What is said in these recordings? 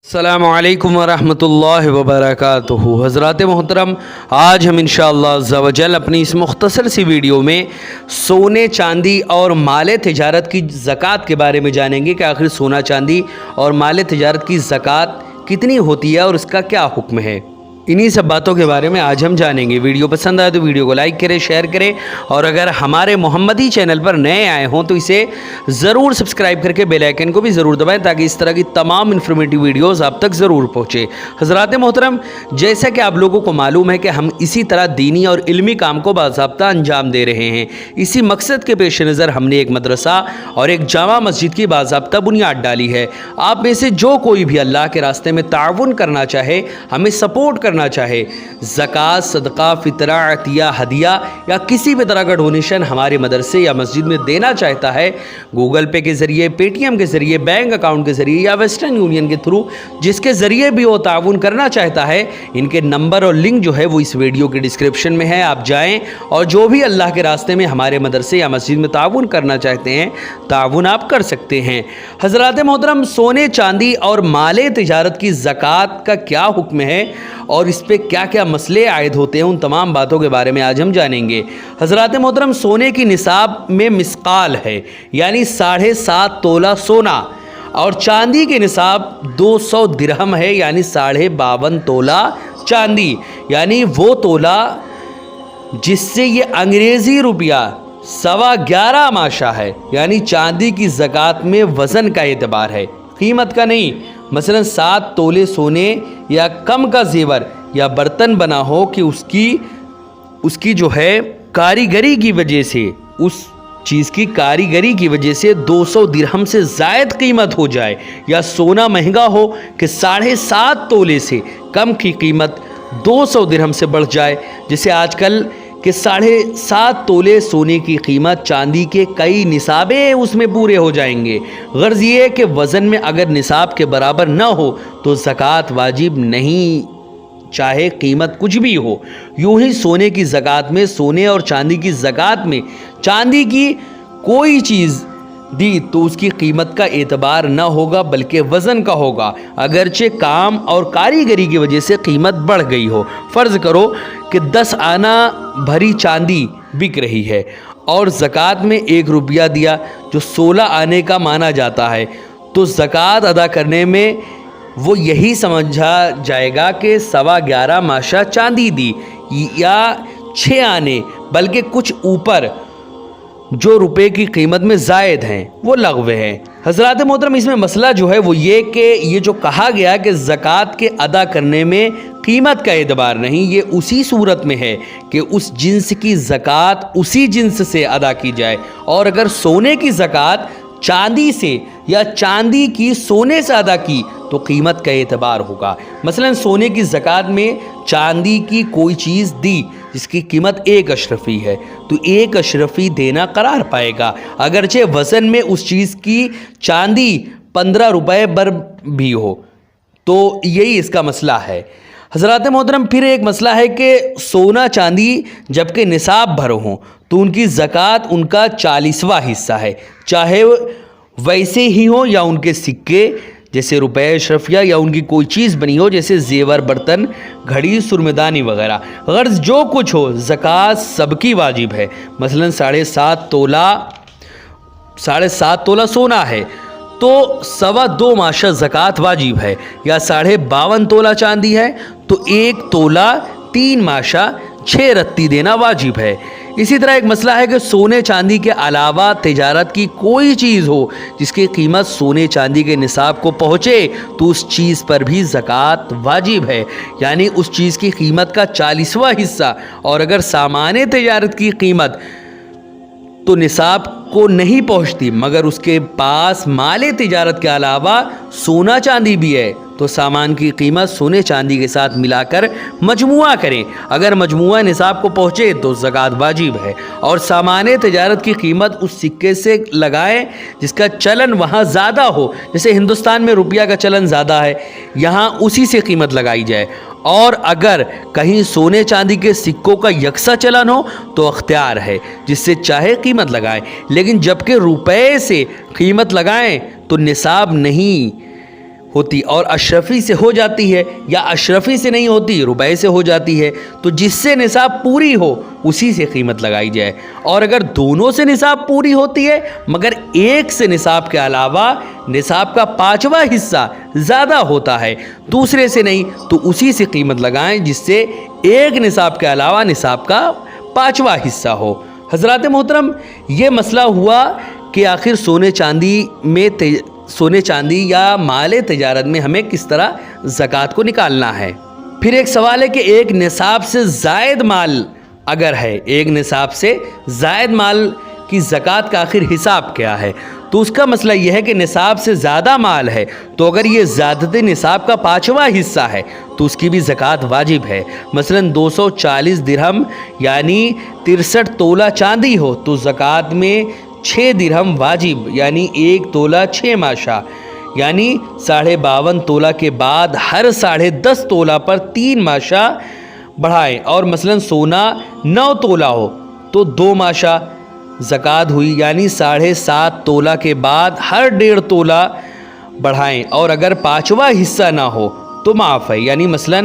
السلام علیکم ورحمۃ اللہ وبرکاتہ۔ حضرات محترم، آج ہم انشاءاللہ عز و جل اپنی اس مختصر سی ویڈیو میں سونے چاندی اور مال تجارت کی زکوٰۃ کے بارے میں جانیں گے کہ آخر سونا چاندی اور مال تجارت کی زکوٰۃ کتنی ہوتی ہے اور اس کا کیا حکم ہے۔ انہی سب باتوں کے بارے میں آج ہم جانیں گے۔ ویڈیو پسند آئے تو ویڈیو کو لائک کریں، شیئر کریں، اور اگر ہمارے محمدی چینل پر نئے آئے ہوں تو اسے ضرور سبسکرائب کر کے بیل آئیکن کو بھی ضرور دبائیں تاکہ اس طرح کی تمام انفارمیٹیو ویڈیوز آپ تک ضرور پہنچے۔ حضرات محترم، جیسا کہ آپ لوگوں کو معلوم ہے کہ ہم اسی طرح دینی اور علمی کام کو باضابطہ انجام دے رہے ہیں۔ اسی مقصد کے پیش نظر ہم نے ایک مدرسہ اور ایک جامع مسجد کی باضابطہ بنیاد ڈالی ہے۔ آپ میں سے جو کوئی بھی اللہ کے راستے میں تعاون کرنا چاہے، ہمیں سپورٹ کرنا چاہے، زکوٰۃ، صدقہ، فطرہ، عطیہ، ہدیہ یا کسی بھی طرح کا ڈونیشن ہمارے مدرسے یا مسجد میں دینا چاہتا ہے، گوگل پے کے ذریعے، پے ٹی ایم کے ذریعے، بینک اکاؤنٹ کے ذریعے یا ویسٹرن یونین کے تھرو، جس کے ذریعے بھی وہ تعاون کرنا چاہتا ہے، ان کے نمبر اور لنک جو ہے وہ اس ویڈیو کے ڈسکرپشن میں ہے۔ آپ جائیں اور جو بھی اللہ کے راستے میں ہمارے مدرسے یا مسجد میں تعاون کرنا چاہتے ہیں، تعاون آپ کر سکتے ہیں۔ حضرات محترم، سونے چاندی اور مال تجارت کی زکوٰۃ کا کیا حکم ہے اور اس پہ کیا کیا مسئلے عائد ہوتے ہیں، ان تمام باتوں کے بارے میں آج ہم جانیں گے۔ حضرات محترم، سونے کی نصاب میں مثقال ہے، یعنی 7.5 تولہ سونا، اور چاندی کے نصاب 200 درہم ہے، یعنی 52.5 تولہ چاندی، یعنی وہ تولہ جس سے یہ انگریزی روپیہ 11.25 ماشا ہے، یعنی چاندی کی زکوٰۃ میں وزن کا اعتبار ہے، قیمت کا نہیں۔ مثلا 7 تولے سونے یا کم کا زیور یا برتن بنا ہو کہ اس کی جو ہے کاریگری کی وجہ سے، اس چیز کی کاریگری کی وجہ سے 200 درہم سے زائد قیمت ہو جائے، یا سونا مہنگا ہو کہ 7.5 تولے سے کم کی قیمت 200 درہم سے بڑھ جائے، جیسے آج کل کہ 7.5 تولے سونے کی قیمت چاندی کے کئی نصابیں اس میں پورے ہو جائیں گے۔ غرض یہ ہے کہ وزن میں اگر نصاب کے برابر نہ ہو تو زکوٰۃ واجب نہیں، چاہے قیمت کچھ بھی ہو۔ یوں ہی سونے کی زکوٰۃ میں، سونے اور چاندی کی زکوٰۃ میں چاندی کی کوئی چیز دی تو اس کی قیمت کا اعتبار نہ ہوگا بلکہ وزن کا ہوگا، اگرچہ کام اور کاریگری کی وجہ سے قیمت بڑھ گئی ہو۔ فرض کرو کہ 10 آنا بھری چاندی بک رہی ہے اور زکوٰۃ میں 1 روپیہ دیا، جو 16 آنے کا مانا جاتا ہے، تو زکوٰۃ ادا کرنے میں وہ یہی سمجھا جائے گا کہ 11.25 ماشا چاندی دی، یا 6 آنے بلکہ کچھ اوپر جو روپے کی قیمت میں زائد ہیں وہ لغو ہیں۔ حضرات محترم، اس میں مسئلہ جو ہے وہ یہ کہ یہ جو کہا گیا کہ زکوٰۃ کے ادا کرنے میں قیمت کا اعتبار نہیں، یہ اسی صورت میں ہے کہ اس جنس کی زکوٰۃ اسی جنس سے ادا کی جائے، اور اگر سونے کی زکوٰۃ چاندی سے یا چاندی کی سونے سے ادا کی تو قیمت کا اعتبار ہوگا۔ مثلا سونے کی زکوٰۃ میں چاندی کی کوئی چیز دی جس کی قیمت 1 اشرفی ہے تو 1 اشرفی دینا قرار پائے گا، اگرچہ وزن میں اس چیز کی چاندی 15 روپے بر بھی ہو۔ تو یہی اس کا مسئلہ ہے۔ حضرات محترم، پھر ایک مسئلہ ہے کہ سونا چاندی جبکہ نصاب بھر ہوں تو ان کی زکوٰۃ ان کا 40واں حصہ ہے، چاہے ویسے ہی ہوں یا ان کے سکے جیسے روپے اشرفیہ، یا ان کی کوئی چیز بنی ہو جیسے زیور، برتن، گھڑی، سرمدانی وغیرہ۔ غرض جو کچھ ہو زکوٰۃ سب کی واجب ہے۔ مثلا 7.5 تولہ سونا ہے تو 2.25 ماشا زکوٰۃ واجب ہے، یا 52.5 تولہ چاندی ہے تو 1 تولہ 3 ماشا 6 رتی دینا واجب ہے۔ اسی طرح ایک مسئلہ ہے کہ سونے چاندی کے علاوہ تجارت کی کوئی چیز ہو جس کی قیمت سونے چاندی کے نصاب کو پہنچے تو اس چیز پر بھی زکوٰۃ واجب ہے، یعنی اس چیز کی قیمت کا 40واں حصہ، اور اگر سامان تجارت کی قیمت تو نصاب کو نہیں پہنچتی مگر اس کے پاس مال تجارت کے علاوہ سونا چاندی بھی ہے تو سامان کی قیمت سونے چاندی کے ساتھ ملا کر مجموعہ کریں، اگر مجموعہ نصاب کو پہنچے تو زکوٰۃ واجب ہے، اور سامان تجارت کی قیمت اس سکے سے لگائیں جس کا چلن وہاں زیادہ ہو، جیسے ہندوستان میں روپیہ کا چلن زیادہ ہے، یہاں اسی سے قیمت لگائی جائے، اور اگر کہیں سونے چاندی کے سکوں کا یکساں چلن ہو تو اختیار ہے جس سے چاہے قیمت لگائیں، لیکن جبکہ روپے سے قیمت لگائیں تو نصاب نہیں ہوتی اور اشرفی سے ہو جاتی ہے، یا اشرفی سے نہیں ہوتی ربع سے ہو جاتی ہے، تو جس سے نصاب پوری ہو اسی سے قیمت لگائی جائے۔ اور اگر دونوں سے نصاب پوری ہوتی ہے مگر ایک سے نصاب کے علاوہ نصاب کا 5واں حصہ زیادہ ہوتا ہے، دوسرے سے نہیں، تو اسی سے قیمت لگائیں جس سے ایک نصاب کے علاوہ نصاب کا 5واں حصہ ہو۔ حضرات محترم، یہ مسئلہ ہوا کہ آخر سونے چاندی یا مال تجارت میں ہمیں کس طرح زکوٰۃ کو نکالنا ہے۔ پھر ایک سوال ہے کہ ایک نصاب سے زائد مال اگر ہے، ایک نصاب سے زائد مال کی زکوٰۃ کا آخر حساب کیا ہے؟ تو اس کا مسئلہ یہ ہے کہ نصاب سے زیادہ مال ہے تو اگر یہ زیادتی نصاب کا 5واں حصہ ہے تو اس کی بھی زکوٰۃ واجب ہے۔ مثلا 240 درہم یعنی 63 تولہ چاندی ہو تو زکوٰۃ میں 6 درہم واجب، یعنی 1 تولہ 6 ماشا، یعنی 52.5 تولہ کے بعد ہر 10.5 تولہ پر 3 ماشا بڑھائیں۔ اور مثلا سونا 9 تولہ ہو تو 2 ماشا زکوٰۃ ہوئی، یعنی 7.5 تولہ کے بعد ہر 1.5 تولہ بڑھائیں۔ اور اگر 5واں حصہ نہ ہو تو معاف ہے، یعنی مثلا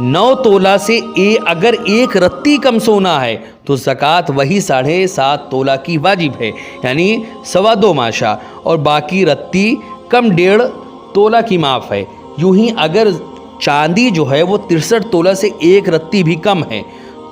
9 تولہ سے اگر 1 رتی کم سونا ہے تو زکوٰۃ وہی 7.5 تولہ کی واجب ہے، یعنی 2.25 ماشا، اور باقی رتی کم 1.5 تولہ کی معاف ہے۔ یوں ہی اگر چاندی جو ہے وہ 63 تولہ سے 1 رتی بھی کم ہے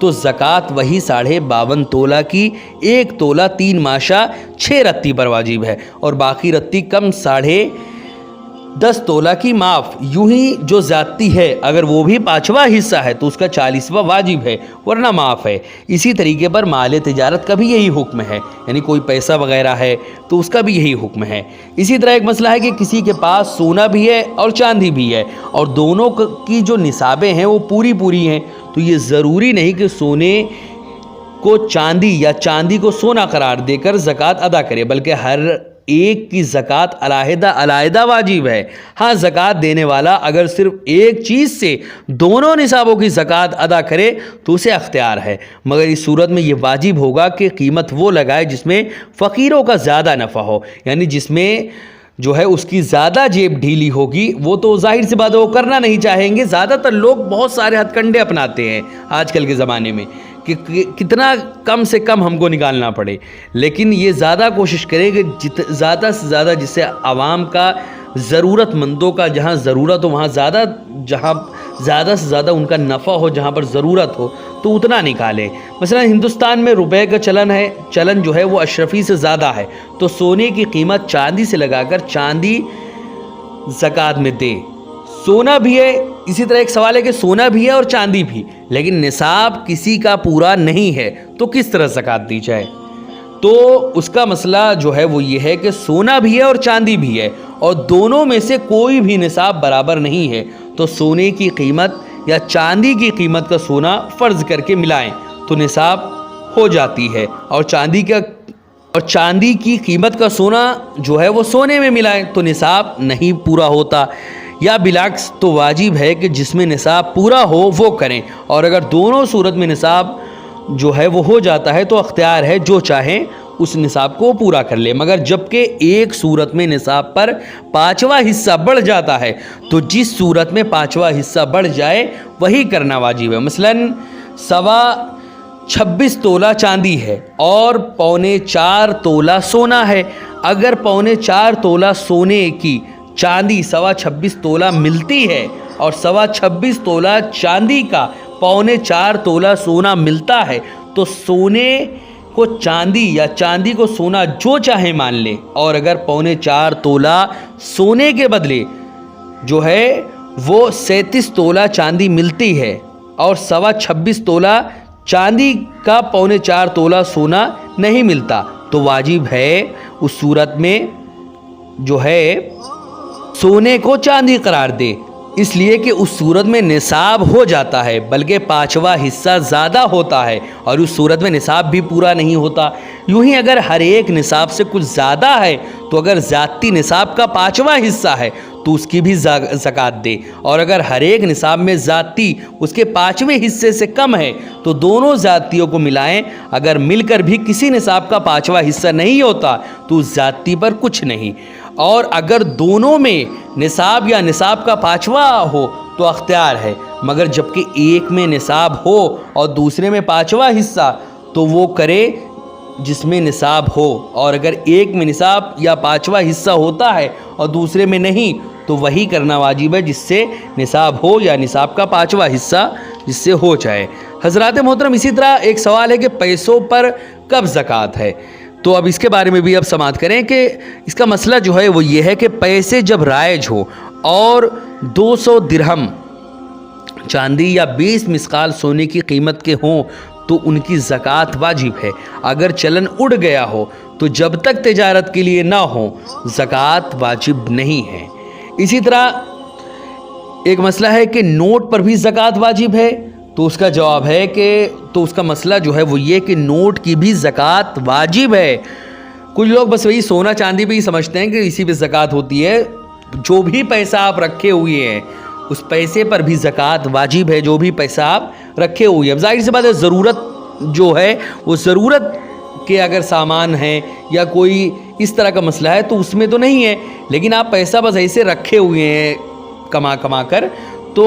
تو زکوٰۃ وہی 52.5 تولہ کی 1 تولہ 3 ماشا 6 رتی پر واجب ہے، اور باقی رتی کم 10.5 تولہ کی معاف۔ یوں ہی جو زیادتی ہے اگر وہ بھی 5واں حصہ ہے تو اس کا 40واں واجب ہے ورنہ معاف ہے۔ اسی طریقے پر مال تجارت کا بھی یہی حکم ہے، یعنی کوئی پیسہ وغیرہ ہے تو اس کا بھی یہی حکم ہے۔ اسی طرح ایک مسئلہ ہے کہ کسی کے پاس سونا بھی ہے اور چاندی بھی ہے اور دونوں کی جو نصابیں ہیں وہ پوری ہیں، تو یہ ضروری نہیں کہ سونے کو چاندی یا چاندی کو سونا قرار دے کر زکوٰۃ ادا کرے، بلکہ ہر ایک کی زکوٰۃ علیحدہ واجب ہے۔ ہاں، زکوٰۃ دینے والا اگر صرف ایک چیز سے دونوں نصابوں کی زکوٰۃ ادا کرے تو اسے اختیار ہے، مگر اس صورت میں یہ واجب ہوگا کہ قیمت وہ لگائے جس میں فقیروں کا زیادہ نفع ہو، یعنی جس میں جو ہے اس کی زیادہ جیب ڈھیلی ہوگی۔ وہ تو ظاہر سی بات ہے وہ کرنا نہیں چاہیں گے، زیادہ تر لوگ بہت سارے ہتھ کنڈے اپناتے ہیں آج کل کے زمانے میں کہ کتنا کم سے کم ہم کو نکالنا پڑے، لیکن یہ زیادہ کوشش کرے کہ زیادہ سے زیادہ جس سے عوام کا، ضرورت مندوں کا جہاں ضرورت ہو وہاں جہاں زیادہ سے زیادہ ان کا نفع ہو، جہاں پر ضرورت ہو تو اتنا نکالے۔ مثلا ہندوستان میں روپے کا چلن جو ہے وہ اشرفی سے زیادہ ہے تو سونے کی قیمت چاندی سے لگا کر چاندی زکوٰۃ میں دے۔ سونا بھی ہے، اسی طرح ایک سوال ہے کہ سونا بھی ہے اور چاندی بھی، لیکن نصاب کسی کا پورا نہیں ہے تو کس طرح زکوٰۃ دی جائے؟ تو اس کا مسئلہ جو ہے وہ یہ ہے کہ سونا بھی ہے اور چاندی بھی ہے اور دونوں میں سے کوئی بھی نصاب برابر نہیں ہے تو سونے کی قیمت یا چاندی کی قیمت کا سونا فرض کر کے ملائیں تو نصاب ہو جاتی ہے، اور چاندی کی قیمت کا سونا جو ہے وہ سونے میں ملائیں تو نصاب نہیں پورا ہوتا، یا بالعکس تو واجب ہے کہ جس میں نصاب پورا ہو وہ کریں، اور اگر دونوں صورت میں نصاب جو ہے وہ ہو جاتا ہے تو اختیار ہے جو چاہیں اس نصاب کو پورا کر لے، مگر جبکہ ایک صورت میں نصاب پر 5واں حصہ بڑھ جاتا ہے تو جس صورت میں 5واں حصہ بڑھ جائے وہی کرنا واجب ہے۔ مثلا 26 تولہ چاندی ہے اور 4.25 تولہ سونا ہے، اگر 4.25 تولہ سونے کی چاندی 26.25 تولہ ملتی ہے اور 26.25 تولہ چاندی کا 4.25 تولہ سونا ملتا ہے تو سونے کو چاندی یا چاندی کو سونا جو چاہے مان لے، اور اگر 4.25 تولہ سونے کے بدلے جو ہے وہ 37 تولہ چاندی ملتی ہے اور 26.25 تولہ چاندی کا 4.25 تولہ سونا نہیں ملتا تو واجب ہے اس صورت میں جو ہے سونے کو چاندی قرار دے، اس لیے کہ اس صورت میں نصاب ہو جاتا ہے بلکہ 5واں حصہ زیادہ ہوتا ہے اور اس صورت میں نصاب بھی پورا نہیں ہوتا۔ یوں ہی اگر ہر ایک نصاب سے کچھ زیادہ ہے تو اگر زیادتی نصاب کا 5واں حصہ ہے تو اس کی بھی زکوٰۃ دے، اور اگر ہر ایک نصاب میں زیادتی اس کے 5ویں حصے سے کم ہے تو دونوں زیادتیوں کو ملائیں، اگر مل کر بھی کسی نصاب کا 5واں حصہ نہیں ہوتا تو اس زیادتی پر کچھ نہیں۔ اور اگر دونوں میں نصاب یا نصاب کا 5واں ہو تو اختیار ہے، مگر جبکہ ایک میں نصاب ہو اور دوسرے میں 5واں حصہ تو وہ کرے جس میں نصاب ہو، اور اگر ایک میں نصاب یا 5واں حصہ ہوتا ہے اور دوسرے میں نہیں تو وہی کرنا واجب ہے جس سے نصاب ہو یا نصاب کا 5واں حصہ جس سے ہو جائے۔ حضرات محترم، اسی طرح ایک سوال ہے کہ پیسوں پر کب زکوٰۃ ہے، تو اب اس کے بارے میں بھی اب سماعت کریں کہ اس کا مسئلہ جو ہے وہ یہ ہے کہ پیسے جب رائج ہو اور 200 درہم چاندی یا 20 مثقال سونے کی قیمت کے ہوں تو ان کی زکوٰۃ واجب ہے۔ اگر چلن اڑ گیا ہو تو جب تک تجارت کے لیے نہ ہو زکوٰۃ واجب نہیں ہے۔ اسی طرح ایک مسئلہ ہے کہ نوٹ پر بھی زکوٰۃ واجب ہے، تو اس کا جواب ہے کہ تو اس کا مسئلہ جو ہے وہ یہ کہ نوٹ کی بھی زکوٰۃ واجب ہے۔ کچھ لوگ بس وہی سونا چاندی پہ ہی سمجھتے ہیں کہ اسی پہ زکوٰۃ ہوتی ہے، جو بھی پیسہ آپ رکھے ہوئے ہیں اس پیسے پر بھی زکوٰۃ واجب ہے، جو بھی پیسہ آپ رکھے ہوئے ہیں۔ اب ظاہر سی بات ہے ضرورت جو ہے وہ ضرورت کے اگر سامان ہیں یا کوئی اس طرح کا مسئلہ ہے تو اس میں تو نہیں ہے، لیکن آپ پیسہ بس ایسے رکھے ہوئے ہیں کما کر، تو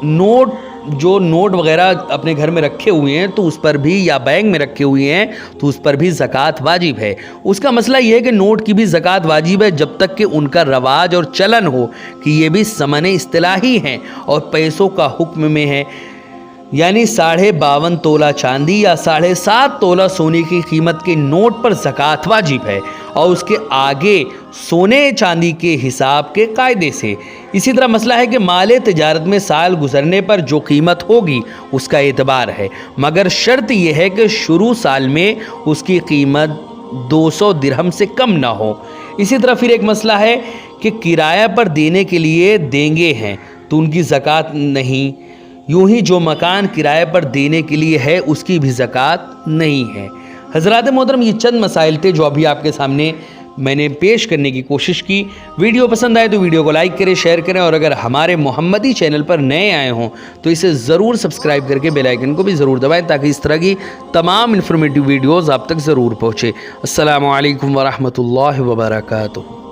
نوٹ وغیرہ اپنے گھر میں رکھے ہوئے ہیں تو اس پر بھی، یا بینک میں رکھے ہوئے ہیں تو اس پر بھی زکوٰۃ واجب ہے۔ اس کا مسئلہ یہ ہے کہ نوٹ کی بھی زکوٰۃ واجب ہے جب تک کہ ان کا رواج اور چلن ہو کہ یہ بھی ثمن اصطلاحی ہیں اور پیسوں کا حکم میں ہے، یعنی 52.5 تولہ چاندی یا 7.5 تولہ سونے کی قیمت کے نوٹ پر زکوٰۃ واجب ہے اور اس کے آگے سونے چاندی کے حساب کے قاعدے سے۔ اسی طرح مسئلہ ہے کہ مال تجارت میں سال گزرنے پر جو قیمت ہوگی اس کا اعتبار ہے، مگر شرط یہ ہے کہ شروع سال میں اس کی قیمت 200 درہم سے کم نہ ہو۔ اسی طرح پھر ایک مسئلہ ہے کہ کرایہ پر دینے کے لیے دینگے ہیں تو ان کی زکوٰۃ نہیں، یوں ہی جو مکان کرائے پر دینے کے لیے ہے اس کی بھی زکوٰۃ نہیں ہے۔ حضرات محترم، یہ چند مسائل تھے جو ابھی آپ کے سامنے میں نے پیش کرنے کی کوشش کی۔ ویڈیو پسند آئے تو ویڈیو کو لائک کریں، شیئر کریں، اور اگر ہمارے محمدی چینل پر نئے آئے ہوں تو اسے ضرور سبسکرائب کر کے بیل آئیکن کو بھی ضرور دبائیں تاکہ اس طرح کی تمام انفارمیٹیو ویڈیوز آپ تک ضرور پہنچے۔ السلام علیکم ورحمۃ اللہ وبرکاتہ۔